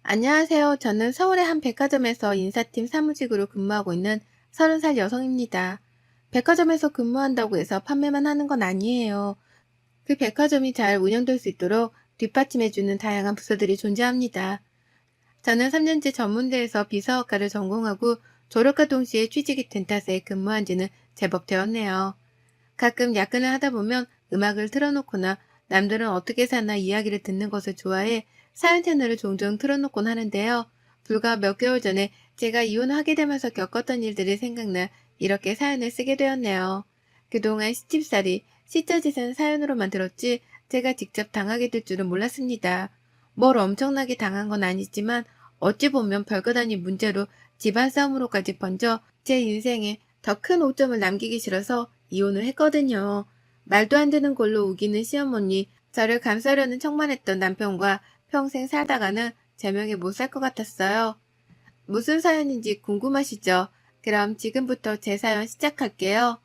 안녕하세요. 저는 서울의 한 백화점에서 인사팀 사무직으로 근무하고 있는 30살 여성입니다. 백화점에서 근무한다고 해서 판매만 하는 건 아니에요. 그 백화점이 잘 운영될 수 있도록 뒷받침해주는 다양한 부서들이 존재합니다. 저는 3년째 전문대에서 비서학과를 전공하고 졸업과 동시에 취직이 된 탓에 근무한 지는 제법 되었네요. 가끔 야근을 하다 보면 음악을 틀어놓거나 남들은 어떻게 사나 이야기를 듣는 것을 좋아해 사연 채널을 종종 틀어놓곤 하는데요. 불과 몇 개월 전에 제가 이혼하게 되면서 겪었던 일들이 생각나 이렇게 사연을 쓰게 되었네요. 그동안 시집살이, 시처짓은 사연으로만 들었지 제가 직접 당하게 될 줄은 몰랐습니다. 뭘 엄청나게 당한 건 아니지만 어찌 보면 별것 아닌 문제로 집안 싸움으로까지 번져 제 인생에 더 큰 오점을 남기기 싫어서 이혼을 했거든요. 말도 안 되는 걸로 우기는 시어머니, 저를 감싸려는 척만 했던 남편과 평생 살다가는 제명에 못 살 것 같았어요. 무슨 사연인지 궁금하시죠? 그럼 지금부터 제 사연 시작할게요.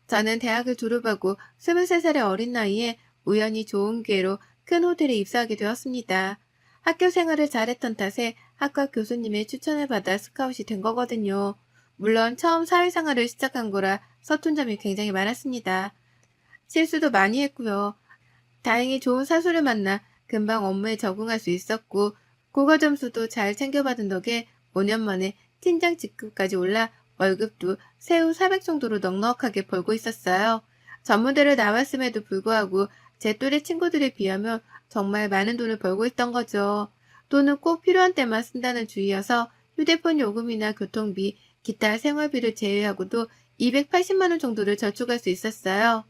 저는 대학을 졸업하고 23살의 어린 나이에 우연히 좋은 기회로 큰 호텔에 입사하게 되었습니다. 학교 생활을 잘했던 탓에 학과 교수님의 추천을 받아 스카웃이 된 거거든요. 물론 처음 사회생활을 시작한 거라 서툰 점이 굉장히 많았습니다. 실수도 많이 했고요. 다행히 좋은 사수를 만나 금방 업무에 적응할 수 있었고 고과 점수도 잘 챙겨받은 덕에 5년 만에 팀장 직급까지 올라 월급도 세후 400 정도로 넉넉하게 벌고 있었어요. 전문대를 나왔음에도 불구하고 제 또래 친구들에 비하면 정말 많은 돈을 벌고 있던 거죠. 돈은 꼭 필요한 때만 쓴다는 주의여서 휴대폰 요금이나 교통비, 기타 생활비를 제외하고도 280만 원 정도를 저축할 수 있었어요.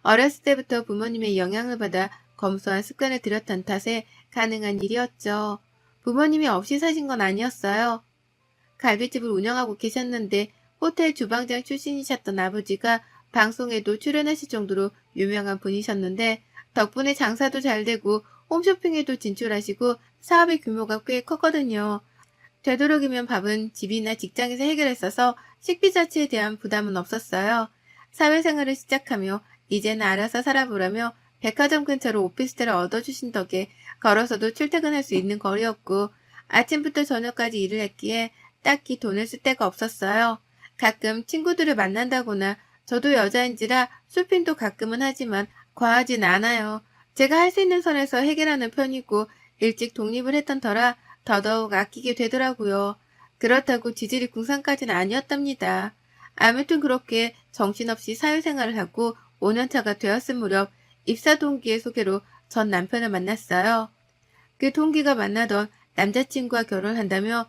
어렸을 때부터 부모님의 영향을 받아 검소한 습관을 들였던 탓에 가능한 일이었죠. 부모님이 없이 사신 건 아니었어요. 갈비집을 운영하고 계셨는데 호텔 주방장 출신이셨던 아버지가 방송에도 출연하실 정도로 유명한 분이셨는데 덕분에 장사도 잘 되고 홈쇼핑에도 진출하시고 사업의 규모가 꽤 컸거든요. 되도록이면 밥은 집이나 직장에서 해결했어서 식비 자체에 대한 부담은 없었어요. 사회생활을 시작하며 이제는 알아서 살아보라며 백화점 근처로 오피스텔을 얻어주신 덕에 걸어서도 출퇴근할 수 있는 거리였고 아침부터 저녁까지 일을 했기에 딱히 돈을 쓸 데가 없었어요. 가끔 친구들을 만난다거나 저도 여자인지라 쇼핑도 가끔은 하지만 과하진 않아요. 제가 할 수 있는 선에서 해결하는 편이고 일찍 독립을 했던 터라 더더욱 아끼게 되더라고요. 그렇다고 지질이 궁상까지는 아니었답니다. 아무튼 그렇게 정신없이 사회생활을 하고 5년차가 되었을 무렵 입사 동기의 소개로 전 남편을 만났어요. 그 동기가 만나던 남자친구와 결혼한다며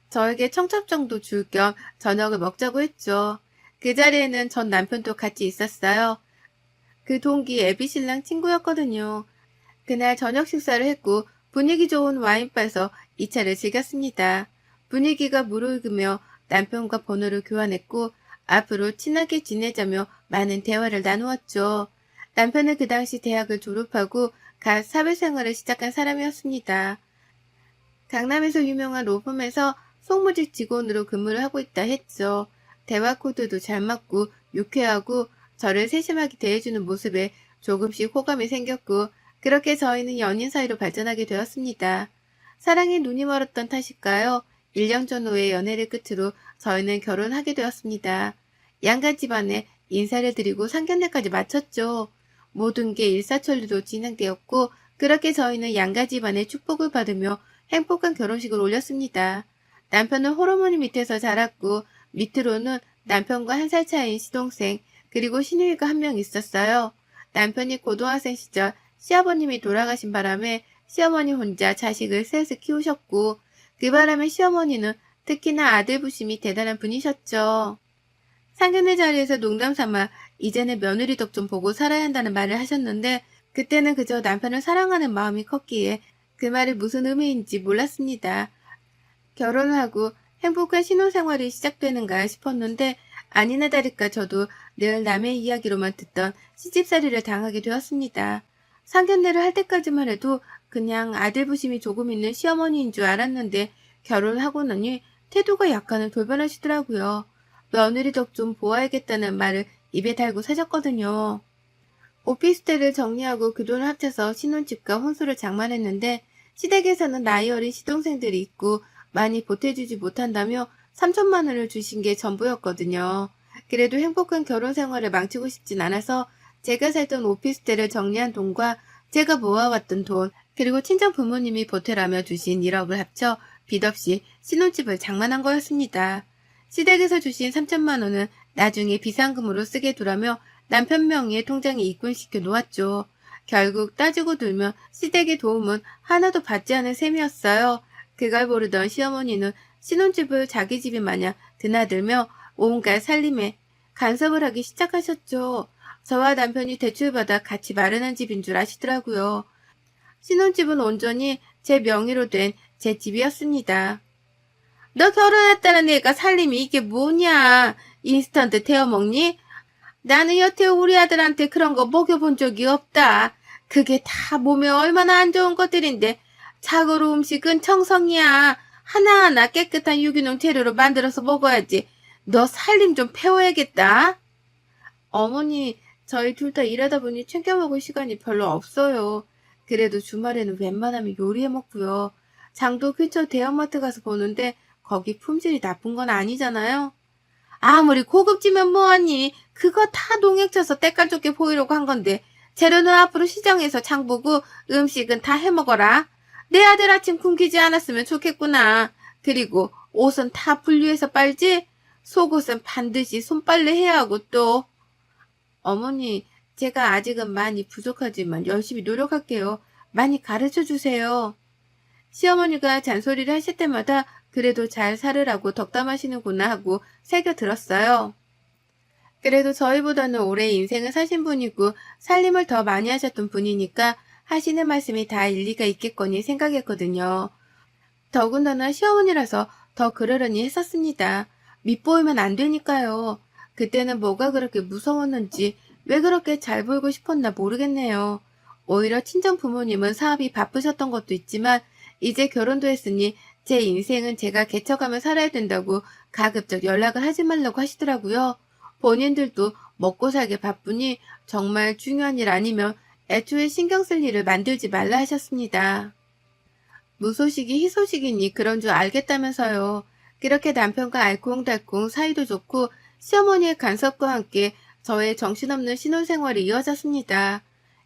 저에게 청첩장도 줄 겸 저녁을 먹자고 했죠. 그 자리에는 전 남편도 같이 있었어요. 그 동기 애비신랑 친구였거든요. 그날 저녁 식사를 했고 분위기 좋은 와인바에서 2차를 즐겼습니다. 분위기가 무르익으며 남편과 번호를 교환했고 앞으로 친하게 지내자며 많은 대화를 나누었죠. 남편은 그 당시 대학을 졸업하고 갓 사회생활을 시작한 사람이었습니다. 강남에서 유명한 로펌에서 송무직 직원으로 근무를 하고 있다 했죠. 대화 코드도 잘 맞고 유쾌하고 저를 세심하게 대해주는 모습에 조금씩 호감이 생겼고 그렇게 저희는 연인 사이로 발전하게 되었습니다. 사랑에 눈이 멀었던 탓일까요? 1년 전후의 연애를 끝으로 저희는 결혼하게 되었습니다. 양가 집안에 인사를 드리고 상견례까지 마쳤죠. 모든 게 일사천리로 진행되었고 그렇게 저희는 양가 집안의 축복을 받으며 행복한 결혼식을 올렸습니다. 남편은 호르몬이 밑에서 자랐고 밑으로는 남편과 1살 차이인 시동생 그리고 시누이가 한 명 있었어요. 남편이 고등학생 시절 시아버님이 돌아가신 바람에 시어머니 혼자 자식을 셋을 키우셨고 그 바람에 시어머니는 특히나 아들 부심이 대단한 분이셨죠. 상견례 자리에서 농담 삼아 이제는 며느리 덕 좀 보고 살아야 한다는 말을 하셨는데 그때는 그저 남편을 사랑하는 마음이 컸기에 그 말이 무슨 의미인지 몰랐습니다. 결혼을 하고 행복한 신혼생활이 시작되는가 싶었는데 아니나 다를까 저도 늘 남의 이야기로만 듣던 시집살이를 당하게 되었습니다. 상견례를 할 때까지만 해도 그냥 아들 부심이 조금 있는 시어머니인 줄 알았는데 결혼을 하고 나니 태도가 약간은 돌변하시더라고요. 며느리 덕 좀 보아야겠다는 말을 입에 달고 사셨거든요. 오피스텔을 정리하고 그 돈을 합쳐서 신혼집과 혼수를 장만했는데 시댁에서는 나이 어린 시동생들이 있고 많이 보태주지 못한다며 3천만 원을 주신 게 전부였거든요. 그래도 행복한 결혼 생활을 망치고 싶진 않아서 제가 살던 오피스텔을 정리한 돈과 제가 모아왔던 돈, 그리고 친정 부모님이 보태라며 주신 1억을 합쳐 빚 없이 신혼집을 장만한 거였습니다. 시댁에서 주신 3천만 원은 나중에 비상금으로 쓰게 두라며 남편 명의의 통장에 입금시켜 놓았죠. 결국 따지고 들면 시댁의 도움은 하나도 받지 않은 셈이었어요. 그걸 모르던 시어머니는 신혼집을 자기 집이 마냥 드나들며 온갖 살림에 간섭을 하기 시작하셨죠. 저와 남편이 대출받아 같이 마련한 집인 줄 아시더라고요. 신혼집은 온전히 제 명의로 된 제 집이었습니다. 너 결혼했다는 애가 살림이 이게 뭐냐? 인스턴트 데워 먹니? 나는 여태 우리 아들한테 그런 거 먹여본 적이 없다. 그게 다 몸에 얼마나 안 좋은 것들인데 자고로 음식은 청성이야. 하나하나 깨끗한 유기농 재료로 만들어서 먹어야지. 너 살림 좀 배워야겠다. 어머니, 저희 둘 다 일하다 보니 챙겨 먹을 시간이 별로 없어요. 그래도 주말에는 웬만하면 요리해 먹고요. 장도 근처 대형마트 가서 보는데 거기 품질이 나쁜 건 아니잖아요. 아무리 고급지면 뭐하니. 그거 다 농약 쳐서 때깔 좋게 보이려고 한 건데 재료는 앞으로 시장에서 장 보고 음식은 다 해먹어라. 내 아들 아침 굶기지 않았으면 좋겠구나. 그리고 옷은 다 분리해서 빨지? 속옷은 반드시 손빨래 해야 하고 또. 어머니, 제가 아직은 많이 부족하지만 열심히 노력할게요. 많이 가르쳐 주세요. 시어머니가 잔소리를 하실 때마다 그래도 잘 살으라고 덕담하시는구나 하고 새겨 들었어요. 그래도 저희보다는 오래 인생을 사신 분이고 살림을 더 많이 하셨던 분이니까 하시는 말씀이 다 일리가 있겠거니 생각했거든요. 더군다나 시어머니라서 더 그러려니 했었습니다. 밉보이면 안 되니까요. 그때는 뭐가 그렇게 무서웠는지 왜 그렇게 잘 보이고 싶었나 모르겠네요. 오히려 친정 부모님은 사업이 바쁘셨던 것도 있지만 이제 결혼도 했으니 제 인생은 제가 개척하며 살아야 된다고 가급적 연락을 하지 말라고 하시더라고요. 본인들도 먹고 살기 바쁘니 정말 중요한 일 아니면 애초에 신경 쓸 일을 만들지 말라 하셨습니다. 무소식이 희소식이니 그런 줄 알겠다면서요. 그렇게 남편과 알콩달콩 사이도 좋고 시어머니의 간섭과 함께 저의 정신없는 신혼생활이 이어졌습니다.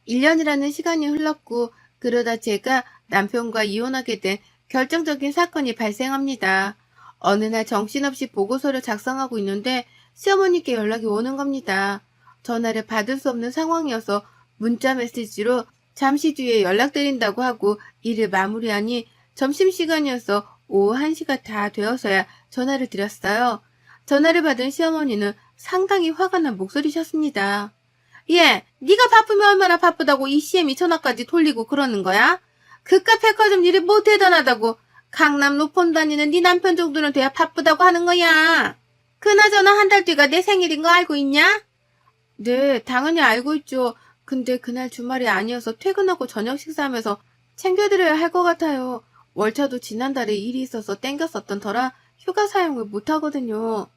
1년이라는 시간이 흘렀고 그러다 제가 남편과 이혼하게 된 결정적인 사건이 발생합니다. 어느 날 정신없이 보고서를 작성하고 있는데 시어머니께 연락이 오는 겁니다. 전화를 받을 수 없는 상황이어서 문자 메시지로 잠시 뒤에 연락드린다고 하고 일을 마무리하니 점심시간이어서 오후 1시가 다 되어서야 전화를 드렸어요. 전화를 받은 시어머니는 상당히 화가 난 목소리셨습니다. 예, 네가 바쁘면 얼마나 바쁘다고 이 CM이 전화까지 돌리고 그러는 거야? 그깟 백화점 일이 뭐 대단하다고. 강남 로폰 다니는 네 남편 정도는 돼야 바쁘다고 하는 거야. 그나저나 한 달 뒤가 내 생일인 거 알고 있냐? 네, 당연히 알고 있죠. 근데 그날 주말이 아니어서 퇴근하고 저녁 식사하면서 챙겨드려야 할 것 같아요. 월차도 지난달에 일이 있어서 땡겼었던 터라 휴가 사용을 못하거든요.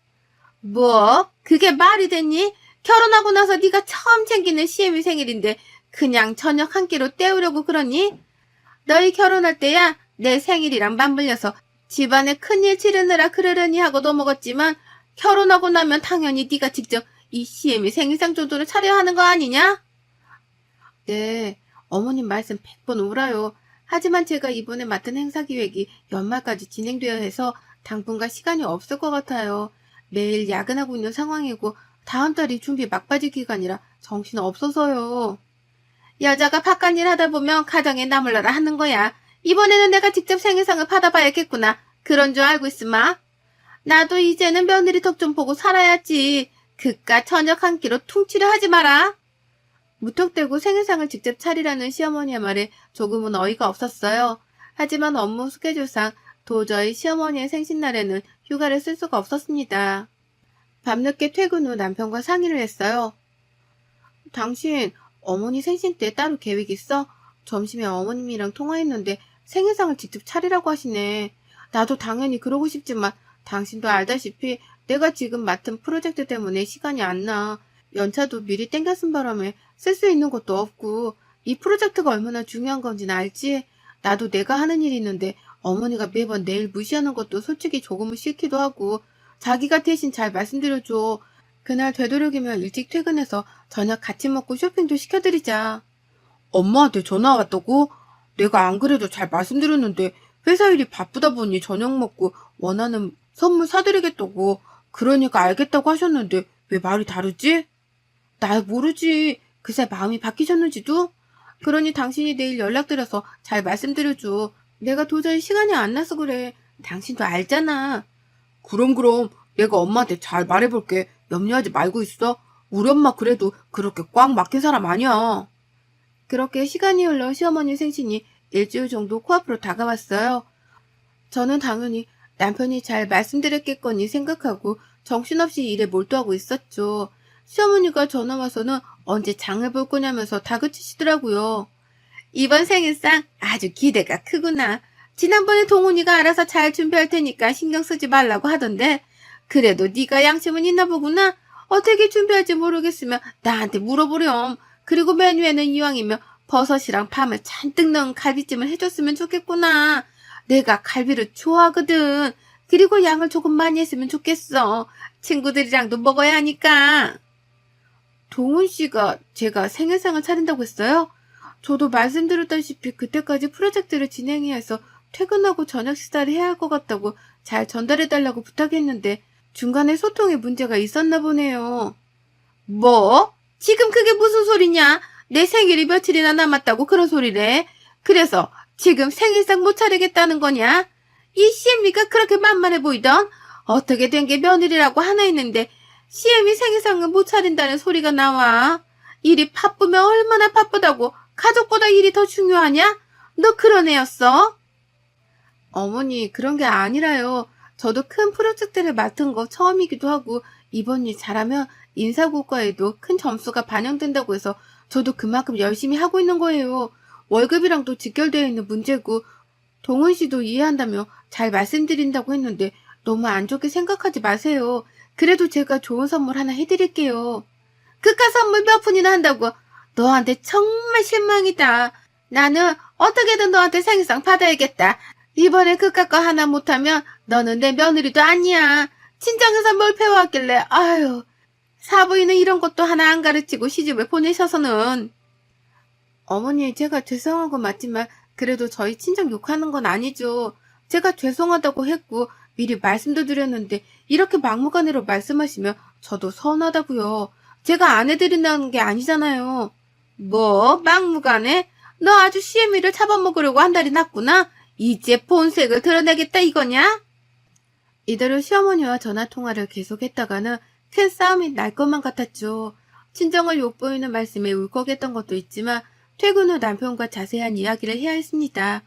뭐? 그게 말이 됐니? 결혼하고 나서 네가 처음 챙기는 CM이 생일인데 그냥 저녁 한 끼로 때우려고 그러니? 너희 결혼할 때야 내 생일이랑 맞물려서 집안에 큰일 치르느라 그러려니 하고 넘어갔지만 결혼하고 나면 당연히 네가 직접 이 CM이 생일상 정도는 차려야 하는 거 아니냐? 네, 어머님 말씀 100번 옳아요. 하지만 제가 이번에 맡은 행사 기획이 연말까지 진행되어야 해서 당분간 시간이 없을 것 같아요. 매일 야근하고 있는 상황이고 다음 달이 준비 막바지 기간이라 정신 없어서요. 여자가 바깥일 하다 보면 가정에 나몰라라 하는 거야. 이번에는 내가 직접 생일상을 받아봐야겠구나. 그런 줄 알고 있으마. 나도 이제는 며느리 덕 좀 보고 살아야지. 그깟 저녁 한 끼로 퉁치려 하지 마라. 무턱대고 생일상을 직접 차리라는 시어머니의 말에 조금은 어이가 없었어요. 하지만 업무 스케줄상 도저히 시어머니의 생신날에는 휴가를 쓸 수가 없었습니다. 밤늦게 퇴근 후 남편과 상의를 했어요. 당신 어머니 생신 때 따로 계획 있어? 점심에 어머님이랑 통화했는데 생일상을 직접 차리라고 하시네. 나도 당연히 그러고 싶지만 당신도 알다시피 내가 지금 맡은 프로젝트 때문에 시간이 안 나. 연차도 미리 땡겨 쓴 바람에 쓸 수 있는 것도 없고 이 프로젝트가 얼마나 중요한 건지는 알지? 나도 내가 하는 일이 있는데 어머니가 매번 내 일 무시하는 것도 솔직히 조금은 싫기도 하고 자기가 대신 잘 말씀드려줘. 그날 되도록이면 일찍 퇴근해서 저녁 같이 먹고 쇼핑도 시켜드리자. 엄마한테 전화 왔다고? 내가 안 그래도 잘 말씀드렸는데 회사 일이 바쁘다 보니 저녁 먹고 원하는 선물 사드리겠다고. 그러니까 알겠다고 하셨는데 왜 말이 다르지? 나 모르지. 그새 마음이 바뀌셨는지도? 그러니 당신이 내일 연락드려서 잘 말씀드려줘. 내가 도저히 시간이 안 나서 그래. 당신도 알잖아. 그럼 내가 엄마한테 잘 말해볼게. 염려하지 말고 있어. 우리 엄마 그래도 그렇게 꽉 막힌 사람 아니야. 그렇게 시간이 흘러 시어머니 생신이 일주일 정도 코앞으로 다가왔어요. 저는 당연히 남편이 잘 말씀드렸겠거니 생각하고 정신없이 일에 몰두하고 있었죠. 시어머니가 전화 와서는 언제 장을 볼 거냐면서 다그치시더라고요. 이번 생일상 아주 기대가 크구나. 지난번에 동훈이가 알아서 잘 준비할 테니까 신경 쓰지 말라고 하던데 그래도 네가 양심은 있나 보구나. 어떻게 준비할지 모르겠으면 나한테 물어보렴. 그리고 메뉴에는 이왕이면 버섯이랑 밤을 잔뜩 넣은 갈비찜을 해줬으면 좋겠구나. 내가 갈비를 좋아하거든. 그리고 양을 조금 많이 했으면 좋겠어. 친구들이랑도 먹어야 하니까. 동훈 씨가 제가 생일상을 차린다고 했어요? 저도 말씀드렸다시피 그때까지 프로젝트를 진행해야 해서 퇴근하고 저녁 식사를 해야 할 것 같다고 잘 전달해달라고 부탁했는데 중간에 소통에 문제가 있었나 보네요. 뭐? 지금 그게 무슨 소리냐? 내 생일이 며칠이나 남았다고 그런 소리래. 그래서 지금 생일상 못 차리겠다는 거냐? 이 CM이가 그렇게 만만해 보이던? 어떻게 된 게 며느리라고 하나 있는데 CM이 생일상은 못 차린다는 소리가 나와. 일이 바쁘면 얼마나 바쁘다고 가족보다 일이 더 중요하냐? 너 그런 애였어? 어머니 그런 게 아니라요. 저도 큰 프로젝트를 맡은 거 처음이기도 하고 이번 일 잘하면 인사고과에도 큰 점수가 반영된다고 해서 저도 그만큼 열심히 하고 있는 거예요. 월급이랑도 직결되어 있는 문제고 동훈 씨도 이해한다며 잘 말씀드린다고 했는데 너무 안 좋게 생각하지 마세요. 그래도 제가 좋은 선물 하나 해드릴게요. 그깟 선물 몇 푼이나 한다고. 너한테 정말 실망이다. 나는 어떻게든 너한테 생일상 받아야겠다. 이번에 그깟 거 하나 못하면 너는 내 며느리도 아니야. 친정에서 뭘 배워왔길래 아유. 사부인은 이런 것도 하나 안 가르치고 시집을 보내셔서는. 어머니 제가 죄송한 건 맞지만 그래도 저희 친정 욕하는 건 아니죠. 제가 죄송하다고 했고 미리 말씀도 드렸는데 이렇게 막무가내로 말씀하시면 저도 서운하다고요. 제가 안 해드린다는 게 아니잖아요. 뭐 막무가내? 너 아주 CM이를 잡아먹으려고 한 달이 났구나. 이제 본색을 드러내겠다 이거냐? 이대로 시어머니와 전화통화를 계속했다가는 큰 싸움이 날 것만 같았죠. 친정을 욕보이는 말씀에 울컥했던 것도 있지만 퇴근 후 남편과 자세한 이야기를 해야 했습니다.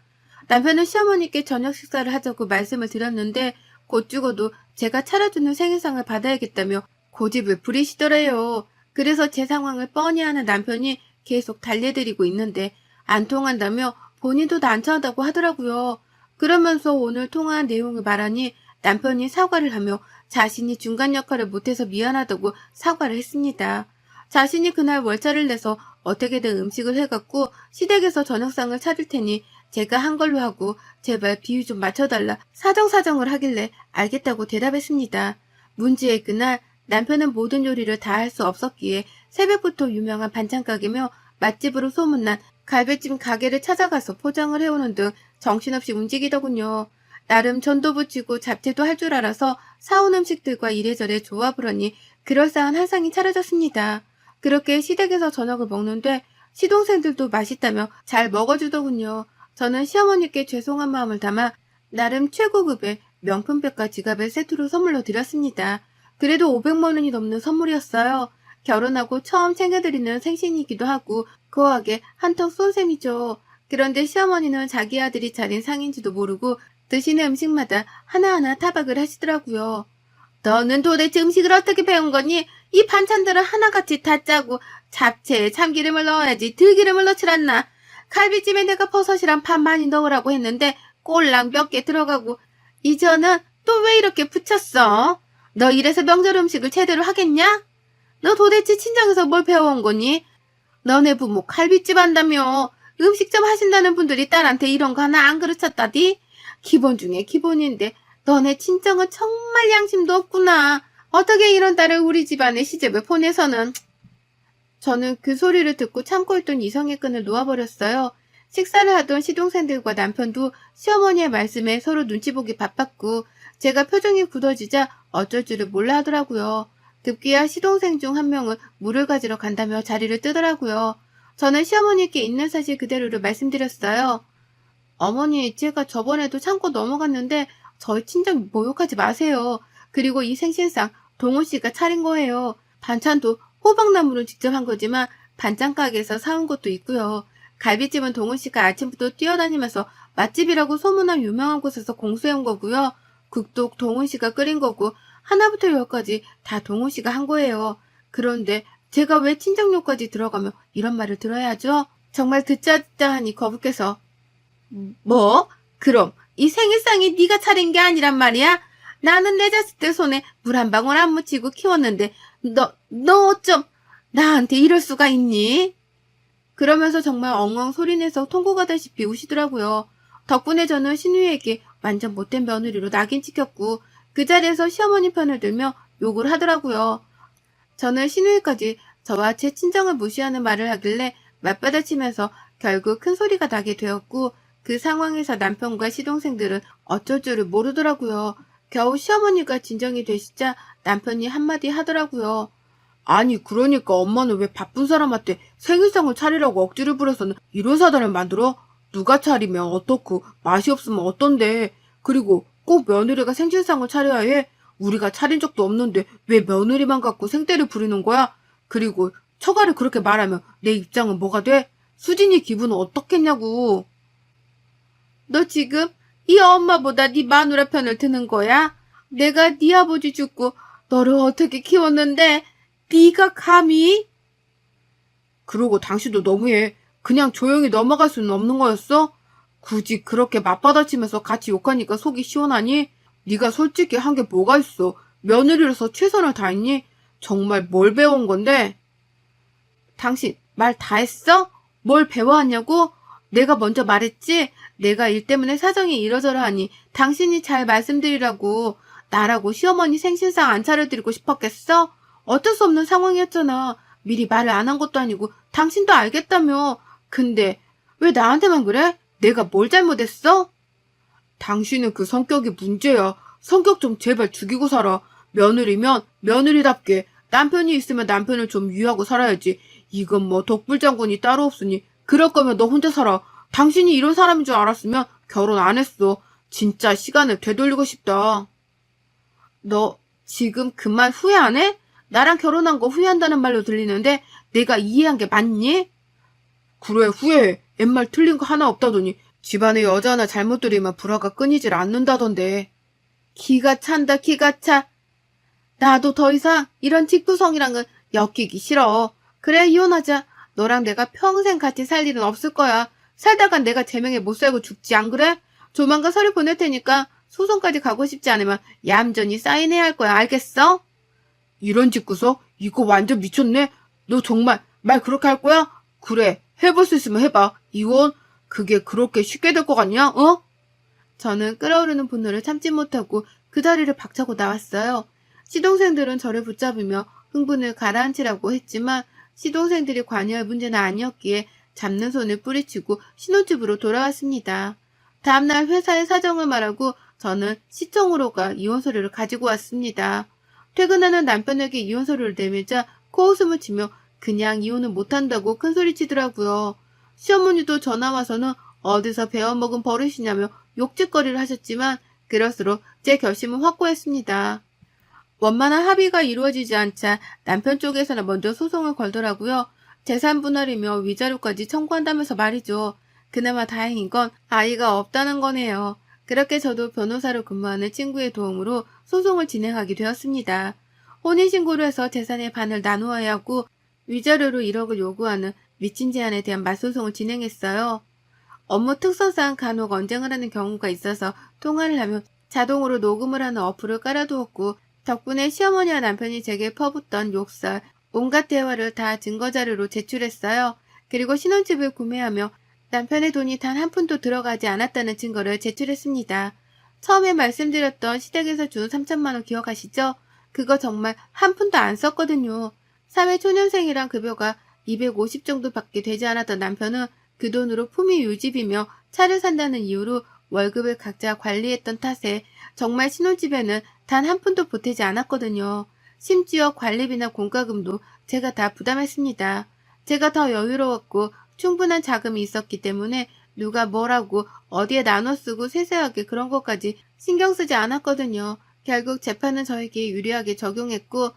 남편은 시어머니께 저녁 식사를 하자고 말씀을 드렸는데 곧 죽어도 제가 차려주는 생일상을 받아야겠다며 고집을 부리시더래요. 그래서 제 상황을 뻔히 아는 남편이 계속 달래드리고 있는데 안 통한다며 본인도 난처하다고 하더라고요. 그러면서 오늘 통화한 내용을 말하니 남편이 사과를 하며 자신이 중간 역할을 못해서 미안하다고 사과를 했습니다. 자신이 그날 월차를 내서 어떻게든 음식을 해갖고 시댁에서 저녁상을 차릴 테니 제가 한 걸로 하고 제발 비유 좀 맞춰달라 사정사정을 하길래 알겠다고 대답했습니다. 문제의 그날 남편은 모든 요리를 다 할 수 없었기에 새벽부터 유명한 반찬가게며 맛집으로 소문난 갈비찜 가게를 찾아가서 포장을 해오는 등 정신없이 움직이더군요. 나름 전도 붙이고 잡채도 할 줄 알아서 사온 음식들과 이래저래 조합을 하니 그럴싸한 한상이 차려졌습니다. 그렇게 시댁에서 저녁을 먹는데 시동생들도 맛있다며 잘 먹어주더군요. 저는 시어머니께 죄송한 마음을 담아 나름 최고급의 명품백과 지갑을 세트로 선물로 드렸습니다. 그래도 500만 원이 넘는 선물이었어요. 결혼하고 처음 챙겨드리는 생신이기도 하고 거하게 한턱 쏜 셈이죠. 그런데 시어머니는 자기 아들이 차린 상인지도 모르고 드시는 음식마다 하나하나 타박을 하시더라고요. 너는 도대체 음식을 어떻게 배운 거니? 이 반찬들은 하나같이 다 짜고 잡채에 참기름을 넣어야지 들기름을 넣질 않나. 갈비찜에 내가 버섯이랑 밥 많이 넣으라고 했는데 꼴랑 몇 개 들어가고 이전은 또 왜 이렇게 붙였어? 너 이래서 명절 음식을 제대로 하겠냐? 너 도대체 친정에서 뭘 배워온 거니? 너네 부모 갈비찜 한다며. 음식점 하신다는 분들이 딸한테 이런 거 하나 안 그르쳤다디? 기본 중에 기본인데 너네 친정은 정말 양심도 없구나. 어떻게 이런 딸을 우리 집안에 시집을 보내서는. 저는 그 소리를 듣고 참고 있던 이성의 끈을 놓아버렸어요. 식사를 하던 시동생들과 남편도 시어머니의 말씀에 서로 눈치 보기 바빴고 제가 표정이 굳어지자 어쩔 줄을 몰라 하더라고요. 급기야 시동생 중 한 명은 물을 가지러 간다며 자리를 뜨더라고요. 저는 시어머니께 있는 사실 그대로를 말씀드렸어요. 어머니, 제가 저번에도 참고 넘어갔는데 저희 친정 모욕하지 마세요. 그리고 이 생신상 동훈 씨가 차린 거예요. 반찬도 호박나무로 직접 한 거지만 반찬 가게에서 사온 것도 있고요. 갈비찜은 동훈 씨가 아침부터 뛰어다니면서 맛집이라고 소문난 유명한 곳에서 공수해온 거고요. 국도 동훈 씨가 끓인 거고 하나부터 열까지 다 동훈 씨가 한 거예요. 그런데 제가 왜 친정료까지 들어가며 이런 말을 들어야죠? 정말 듣자 하니 거북해서 뭐? 그럼 이 생일상이 네가 차린 게 아니란 말이야? 나는 내 자식들 손에 물 한 방울 안 묻히고 키웠는데 너 어쩜 나한테 이럴 수가 있니? 그러면서 정말 엉엉 소리내서 통곡하다시피 우시더라고요. 덕분에 저는 신우이에게 완전 못된 며느리로 낙인 찍혔고 그 자리에서 시어머니 편을 들며 욕을 하더라고요. 저는 신우이까지 저와 제 친정을 무시하는 말을 하길래 맞받아치면서 결국 큰 소리가 나게 되었고 그 상황에서 남편과 시동생들은 어쩔 줄을 모르더라고요. 겨우 시어머니가 진정이 되시자 남편이 한마디 하더라고요. 아니 그러니까 엄마는 왜 바쁜 사람한테 생일상을 차리라고 억지를 부려서는 이런 사단을 만들어? 누가 차리면 어떻고 맛이 없으면 어떤데. 그리고 꼭 며느리가 생신상을 차려야 해? 우리가 차린 적도 없는데 왜 며느리만 갖고 생떼를 부리는 거야? 그리고 처가를 그렇게 말하면 내 입장은 뭐가 돼? 수진이 기분은 어떻겠냐고. 너 지금 이 엄마보다 네 마누라 편을 드는 거야? 내가 네 아버지 죽고 너를 어떻게 키웠는데 네가 감히? 그러고 당신도 너무해. 그냥 조용히 넘어갈 수는 없는 거였어? 굳이 그렇게 맞받아치면서 같이 욕하니까 속이 시원하니? 네가 솔직히 한 게 뭐가 있어? 며느리로서 최선을 다했니? 정말 뭘 배워온 건데? 당신 말 다 했어? 뭘 배워왔냐고? 내가 먼저 말했지? 내가 일 때문에 사정이 이러저러 하니 당신이 잘 말씀드리라고. 나라고 시어머니 생신상 안 차려드리고 싶었겠어? 어쩔 수 없는 상황이었잖아. 미리 말을 안 한 것도 아니고 당신도 알겠다며. 근데 왜 나한테만 그래? 내가 뭘 잘못했어? 당신은 그 성격이 문제야. 성격 좀 제발 죽이고 살아. 며느리면 며느리답게 남편이 있으면 남편을 좀 위하고 살아야지. 이건 뭐 독불장군이 따로 없으니 그럴 거면 너 혼자 살아. 당신이 이런 사람인 줄 알았으면 결혼 안 했어. 진짜 시간을 되돌리고 싶다. 너 지금 그 말 후회 안 해? 나랑 결혼한 거 후회한다는 말로 들리는데 내가 이해한 게 맞니? 그래 후회해. 옛말 틀린 거 하나 없다더니 집안에 여자 하나 잘못 들이면 불화가 끊이질 않는다던데. 기가 찬다 기가 차. 나도 더 이상 이런 직구성이랑은 엮이기 싫어. 그래 이혼하자. 너랑 내가 평생 같이 살 일은 없을 거야. 살다간 내가 제명에 못 살고 죽지 안 그래? 조만간 서류 보낼 테니까 소송까지 가고 싶지 않으면 얌전히 사인해야 할 거야. 알겠어? 이런 직구석? 이거 완전 미쳤네. 너 정말 말 그렇게 할 거야? 그래 해볼 수 있으면 해봐. 이혼? 그게 그렇게 쉽게 될 것 같냐? 어? 저는 끓어오르는 분노를 참지 못하고 그 자리를 박차고 나왔어요. 시동생들은 저를 붙잡으며 흥분을 가라앉히라고 했지만 시동생들이 관여할 문제는 아니었기에 잡는 손을 뿌리치고 신혼집으로 돌아왔습니다. 다음날 회사에 사정을 말하고 저는 시청으로 가 이혼서류를 가지고 왔습니다. 퇴근하는 남편에게 이혼서류를 내밀자 코웃음을 치며 그냥 이혼은 못한다고 큰소리치더라고요. 시어머니도 전화 와서는 어디서 배워먹은 버릇이냐며 욕짓거리를 하셨지만 그럴수록 제 결심은 확고했습니다. 원만한 합의가 이루어지지 않자 남편 쪽에서는 먼저 소송을 걸더라고요. 재산 분할이며 위자료까지 청구한다면서 말이죠. 그나마 다행인 건 아이가 없다는 거네요. 그렇게 저도 변호사로 근무하는 친구의 도움으로 소송을 진행하게 되었습니다. 혼인신고를 해서 재산의 반을 나누어야 하고 위자료로 1억을 요구하는 미친 제안에 대한 맞소송을 진행했어요. 업무 특성상 간혹 언쟁을 하는 경우가 있어서 통화를 하면 자동으로 녹음을 하는 어플을 깔아두었고 덕분에 시어머니와 남편이 제게 퍼붓던 욕설, 온갖 대화를 다 증거자료로 제출했어요. 그리고 신혼집을 구매하며 남편의 돈이 단 한 푼도 들어가지 않았다는 증거를 제출했습니다. 처음에 말씀드렸던 시댁에서 준 3천만 원 기억하시죠? 그거 정말 한 푼도 안 썼거든요. 사회초년생이란 급여가 250 정도밖에 되지 않았던 남편은 그 돈으로 품위 유지비며 차를 산다는 이유로 월급을 각자 관리했던 탓에 정말 신혼집에는 단 한 푼도 보태지 않았거든요. 심지어 관리비나 공과금도 제가 다 부담했습니다. 제가 더 여유로웠고 충분한 자금이 있었기 때문에 누가 뭐라고 어디에 나눠 쓰고 세세하게 그런 것까지 신경 쓰지 않았거든요. 결국 재판은 저에게 유리하게 적용했고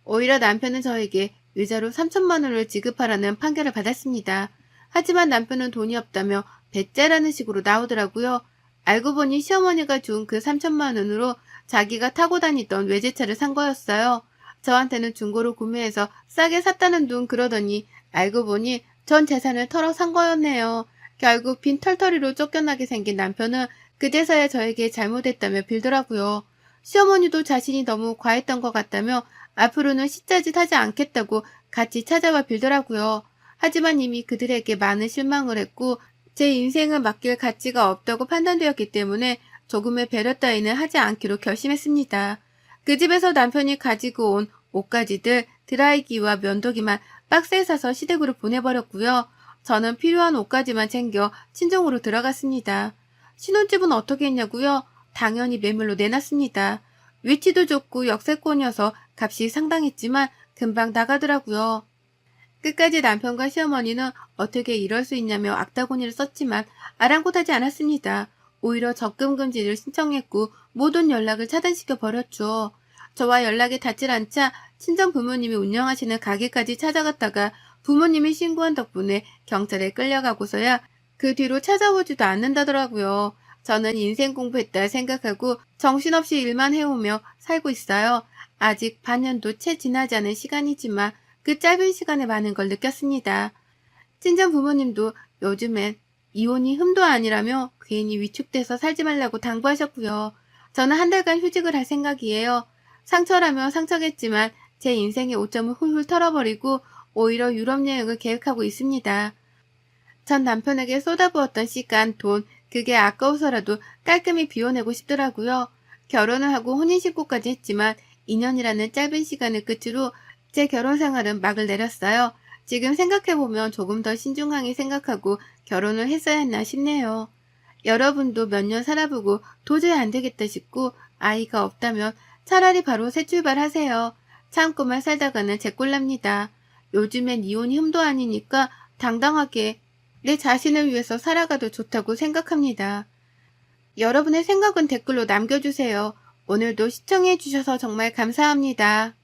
오히려 남편은 저에게 위자료 3천만 원을 지급하라는 판결을 받았습니다. 하지만 남편은 돈이 없다며 배째라는 식으로 나오더라고요. 알고 보니 시어머니가 준 그 3천만 원으로 자기가 타고 다니던 외제차를 산 거였어요. 저한테는 중고로 구매해서 싸게 샀다는 둥 그러더니 알고 보니 전 재산을 털어 산 거였네요. 결국 빈털터리로 쫓겨나게 생긴 남편은 그제서야 저에게 잘못했다며 빌더라고요. 시어머니도 자신이 너무 과했던 것 같다며 앞으로는 시짜짓 하지 않겠다고 같이 찾아와 빌더라고요. 하지만 이미 그들에게 많은 실망을 했고 제 인생을 맡길 가치가 없다고 판단되었기 때문에 조금의 배려 따위는 하지 않기로 결심했습니다. 그 집에서 남편이 가지고 온 옷가지들, 드라이기와 면도기만 박스에 싸서 시댁으로 보내버렸고요. 저는 필요한 옷가지만 챙겨 친정으로 들어갔습니다. 신혼집은 어떻게 했냐고요? 당연히 매물로 내놨습니다. 위치도 좋고 역세권이어서 값이 상당했지만 금방 나가더라고요. 끝까지 남편과 시어머니는 어떻게 이럴 수 있냐며 악다구니를 썼지만 아랑곳하지 않았습니다. 오히려 적금 금지를 신청했고 모든 연락을 차단시켜 버렸죠. 저와 연락이 닿질 않자 친정 부모님이 운영하시는 가게까지 찾아갔다가 부모님이 신고한 덕분에 경찰에 끌려가고서야 그 뒤로 찾아오지도 않는다더라고요. 저는 인생 공부했다 생각하고 정신없이 일만 해오며 살고 있어요. 아직 반년도 채 지나지 않은 시간이지만 그 짧은 시간에 많은 걸 느꼈습니다. 친정 부모님도 요즘엔 이혼이 흠도 아니라며 괜히 위축돼서 살지 말라고 당부하셨고요. 저는 한 달간 휴직을 할 생각이에요. 상처라면 상처겠지만 제 인생의 오점을 훌훌 털어버리고 오히려 유럽 여행을 계획하고 있습니다. 전 남편에게 쏟아부었던 시간, 돈, 그게 아까워서라도 깔끔히 비워내고 싶더라고요. 결혼을 하고 혼인신고까지 했지만 2년이라는 짧은 시간을 끝으로 제 결혼 생활은 막을 내렸어요. 지금 생각해보면 조금 더 신중하게 생각하고 결혼을 했어야 했나 싶네요. 여러분도 몇 년 살아보고 도저히 안 되겠다 싶고 아이가 없다면 차라리 바로 새 출발하세요. 참고만 살다가는 제꼴납니다. 요즘엔 이혼이 흠도 아니니까 당당하게 내 자신을 위해서 살아가도 좋다고 생각합니다. 여러분의 생각은 댓글로 남겨주세요. 오늘도 시청해주셔서 정말 감사합니다.